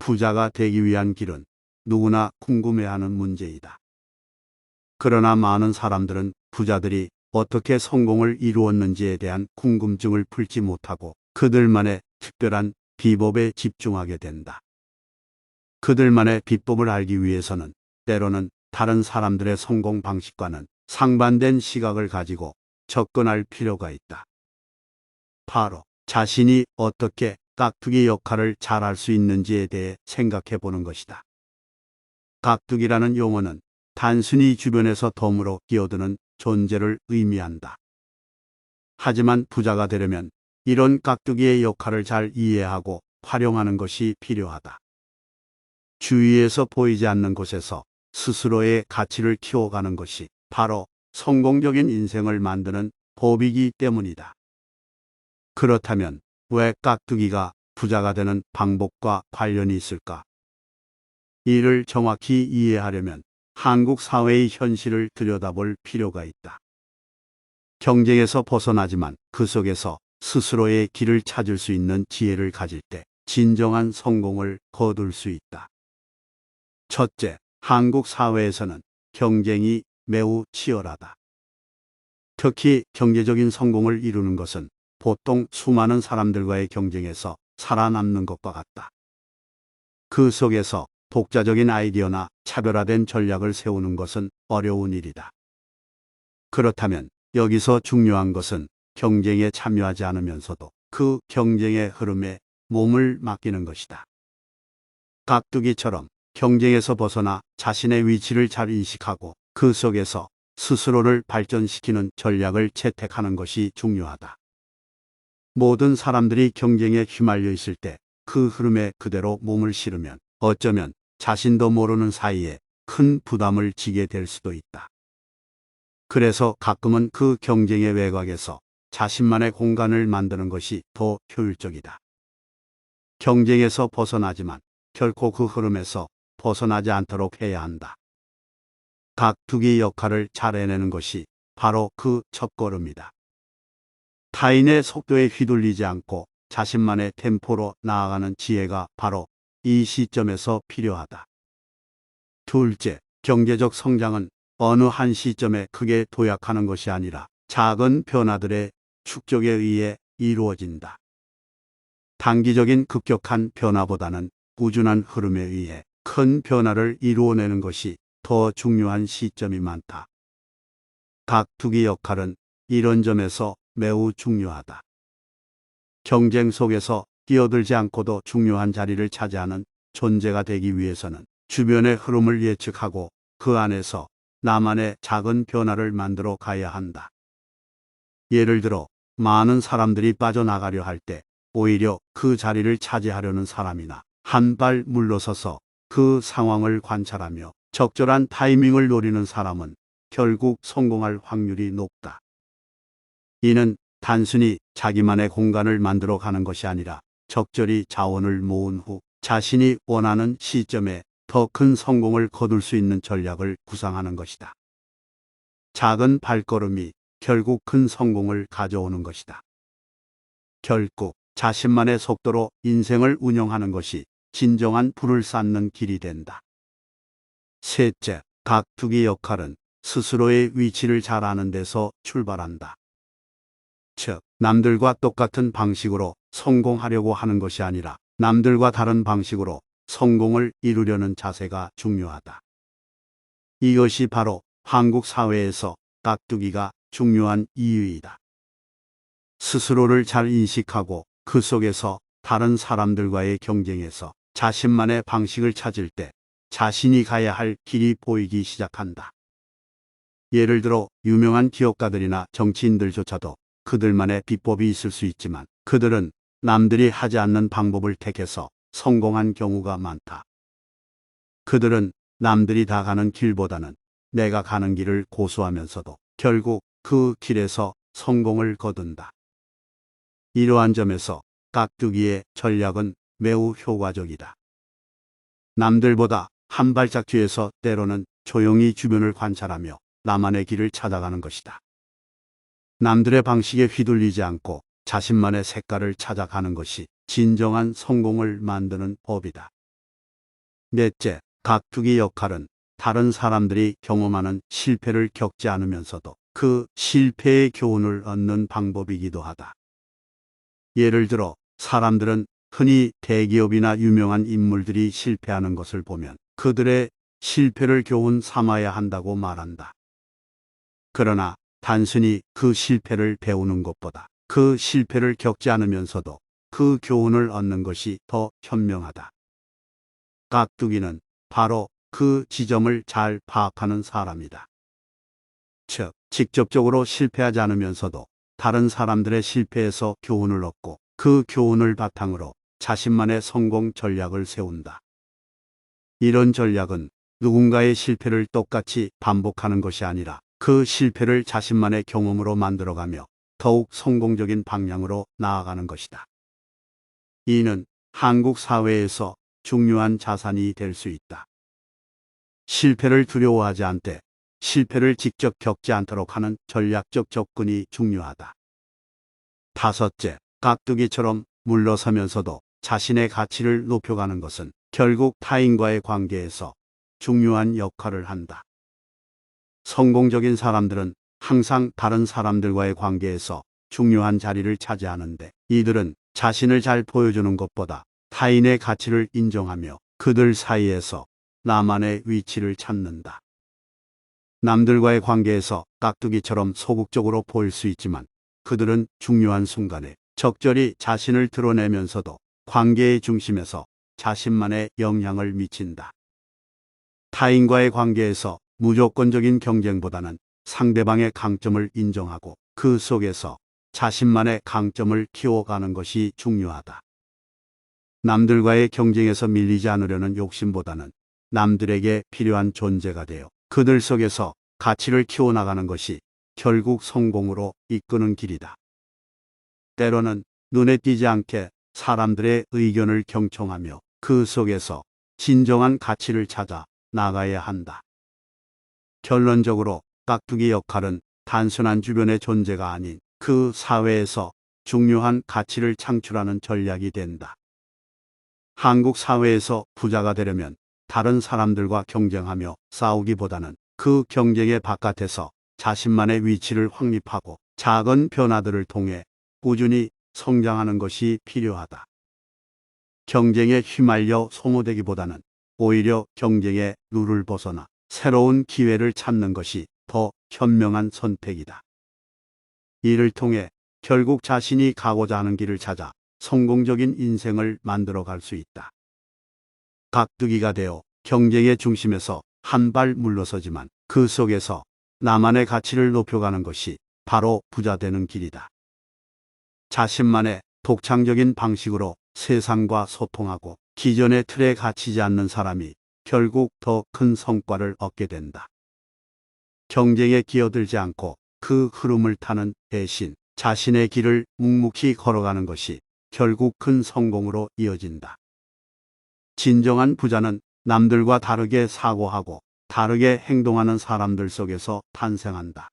부자가 되기 위한 길은 누구나 궁금해하는 문제이다. 그러나 많은 사람들은 부자들이 어떻게 성공을 이루었는지에 대한 궁금증을 풀지 못하고 그들만의 특별한 비법에 집중하게 된다. 그들만의 비법을 알기 위해서는 때로는 다른 사람들의 성공 방식과는 상반된 시각을 가지고 접근할 필요가 있다. 바로 자신이 어떻게 깍두기 역할을 잘할 수 있는지에 대해 생각해 보는 것이다. 깍두기라는 용어는 단순히 주변에서 덤으로 끼어드는 존재를 의미한다. 하지만 부자가 되려면 이런 깍두기의 역할을 잘 이해하고 활용하는 것이 필요하다. 주위에서 보이지 않는 곳에서 스스로의 가치를 키워가는 것이 바로 성공적인 인생을 만드는 법이기 때문이다. 그렇다면 왜 깍두기가 부자가 되는 방법과 관련이 있을까? 이를 정확히 이해하려면 한국 사회의 현실을 들여다볼 필요가 있다. 경쟁에서 벗어나지만 그 속에서 스스로의 길을 찾을 수 있는 지혜를 가질 때 진정한 성공을 거둘 수 있다. 첫째, 한국 사회에서는 경쟁이 매우 치열하다. 특히 경제적인 성공을 이루는 것은 보통 수많은 사람들과의 경쟁에서 살아남는 것과 같다. 그 속에서 독자적인 아이디어나 차별화된 전략을 세우는 것은 어려운 일이다. 그렇다면 여기서 중요한 것은 경쟁에 참여하지 않으면서도 그 경쟁의 흐름에 몸을 맡기는 것이다. 깍두기처럼 경쟁에서 벗어나 자신의 위치를 잘 인식하고 그 속에서 스스로를 발전시키는 전략을 채택하는 것이 중요하다. 모든 사람들이 경쟁에 휘말려 있을 때 그 흐름에 그대로 몸을 실으면 어쩌면 자신도 모르는 사이에 큰 부담을 지게 될 수도 있다. 그래서 가끔은 그 경쟁의 외곽에서 자신만의 공간을 만드는 것이 더 효율적이다. 경쟁에서 벗어나지만 결코 그 흐름에서 벗어나지 않도록 해야 한다. 깍두기 역할을 잘 해내는 것이 바로 그 첫걸음이다. 타인의 속도에 휘둘리지 않고 자신만의 템포로 나아가는 지혜가 바로 이 시점에서 필요하다. 둘째, 경제적 성장은 어느 한 시점에 크게 도약하는 것이 아니라 작은 변화들의 축적에 의해 이루어진다. 단기적인 급격한 변화보다는 꾸준한 흐름에 의해 큰 변화를 이루어내는 것이 더 중요한 시점이 많다. 깍두기 역할은 이런 점에서 매우 중요하다. 경쟁 속에서 끼어들지 않고도 중요한 자리를 차지하는 존재가 되기 위해서는 주변의 흐름을 예측하고 그 안에서 나만의 작은 변화를 만들어 가야 한다. 예를 들어 많은 사람들이 빠져나가려 할 때 오히려 그 자리를 차지하려는 사람이나 한 발 물러서서 그 상황을 관찰하며 적절한 타이밍을 노리는 사람은 결국 성공할 확률이 높다. 이는 단순히 자기만의 공간을 만들어 가는 것이 아니라 적절히 자원을 모은 후 자신이 원하는 시점에 더 큰 성공을 거둘 수 있는 전략을 구상하는 것이다. 작은 발걸음이 결국 큰 성공을 가져오는 것이다. 결국 자신만의 속도로 인생을 운영하는 것이 진정한 불을 쌓는 길이 된다. 셋째, 깍두기 역할은 스스로의 위치를 잘 아는 데서 출발한다. 즉, 남들과 똑같은 방식으로 성공하려고 하는 것이 아니라 남들과 다른 방식으로 성공을 이루려는 자세가 중요하다. 이것이 바로 한국 사회에서 깍두기가 중요한 이유이다. 스스로를 잘 인식하고 그 속에서 다른 사람들과의 경쟁에서 자신만의 방식을 찾을 때 자신이 가야 할 길이 보이기 시작한다. 예를 들어 유명한 기업가들이나 정치인들조차도 그들만의 비법이 있을 수 있지만 그들은 남들이 하지 않는 방법을 택해서 성공한 경우가 많다. 그들은 남들이 다 가는 길보다는 내가 가는 길을 고수하면서도 결국 그 길에서 성공을 거둔다. 이러한 점에서 깍두기의 전략은 매우 효과적이다. 남들보다 한 발짝 뒤에서 때로는 조용히 주변을 관찰하며 나만의 길을 찾아가는 것이다. 남들의 방식에 휘둘리지 않고 자신만의 색깔을 찾아가는 것이 진정한 성공을 만드는 법이다. 넷째, 깍두기 역할은 다른 사람들이 경험하는 실패를 겪지 않으면서도 그 실패의 교훈을 얻는 방법이기도 하다. 예를 들어 사람들은 흔히 대기업이나 유명한 인물들이 실패하는 것을 보면 그들의 실패를 교훈 삼아야 한다고 말한다. 그러나 단순히 그 실패를 배우는 것보다 그 실패를 겪지 않으면서도 그 교훈을 얻는 것이 더 현명하다. 깍두기는 바로 그 지점을 잘 파악하는 사람이다. 즉, 직접적으로 실패하지 않으면서도 다른 사람들의 실패에서 교훈을 얻고 그 교훈을 바탕으로 자신만의 성공 전략을 세운다. 이런 전략은 누군가의 실패를 똑같이 반복하는 것이 아니라 그 실패를 자신만의 경험으로 만들어가며 더욱 성공적인 방향으로 나아가는 것이다. 이는 한국 사회에서 중요한 자산이 될 수 있다. 실패를 두려워하지 않되 실패를 직접 겪지 않도록 하는 전략적 접근이 중요하다. 다섯째, 깍두기처럼 물러서면서도 자신의 가치를 높여가는 것은 결국 타인과의 관계에서 중요한 역할을 한다. 성공적인 사람들은 항상 다른 사람들과의 관계에서 중요한 자리를 차지하는데 이들은 자신을 잘 보여주는 것보다 타인의 가치를 인정하며 그들 사이에서 나만의 위치를 찾는다. 남들과의 관계에서 깍두기처럼 소극적으로 보일 수 있지만 그들은 중요한 순간에 적절히 자신을 드러내면서도 관계의 중심에서 자신만의 영향을 미친다. 타인과의 관계에서 무조건적인 경쟁보다는 상대방의 강점을 인정하고 그 속에서 자신만의 강점을 키워가는 것이 중요하다. 남들과의 경쟁에서 밀리지 않으려는 욕심보다는 남들에게 필요한 존재가 되어 그들 속에서 가치를 키워나가는 것이 결국 성공으로 이끄는 길이다. 때로는 눈에 띄지 않게 사람들의 의견을 경청하며 그 속에서 진정한 가치를 찾아 나가야 한다. 결론적으로 깍두기 역할은 단순한 주변의 존재가 아닌 그 사회에서 중요한 가치를 창출하는 전략이 된다. 한국 사회에서 부자가 되려면 다른 사람들과 경쟁하며 싸우기보다는 그 경쟁의 바깥에서 자신만의 위치를 확립하고 작은 변화들을 통해 꾸준히 성장하는 것이 필요하다. 경쟁에 휘말려 소모되기보다는 오히려 경쟁의 룰을 벗어나 새로운 기회를 찾는 것이 더 현명한 선택이다. 이를 통해 결국 자신이 가고자 하는 길을 찾아 성공적인 인생을 만들어 갈 수 있다. 깍두기가 되어 경쟁의 중심에서 한 발 물러서지만 그 속에서 나만의 가치를 높여가는 것이 바로 부자 되는 길이다. 자신만의 독창적인 방식으로 세상과 소통하고 기존의 틀에 갇히지 않는 사람이 결국 더 큰 성과를 얻게 된다. 경쟁에 끼어들지 않고 그 흐름을 타는 대신 자신의 길을 묵묵히 걸어가는 것이 결국 큰 성공으로 이어진다. 진정한 부자는 남들과 다르게 사고하고 다르게 행동하는 사람들 속에서 탄생한다.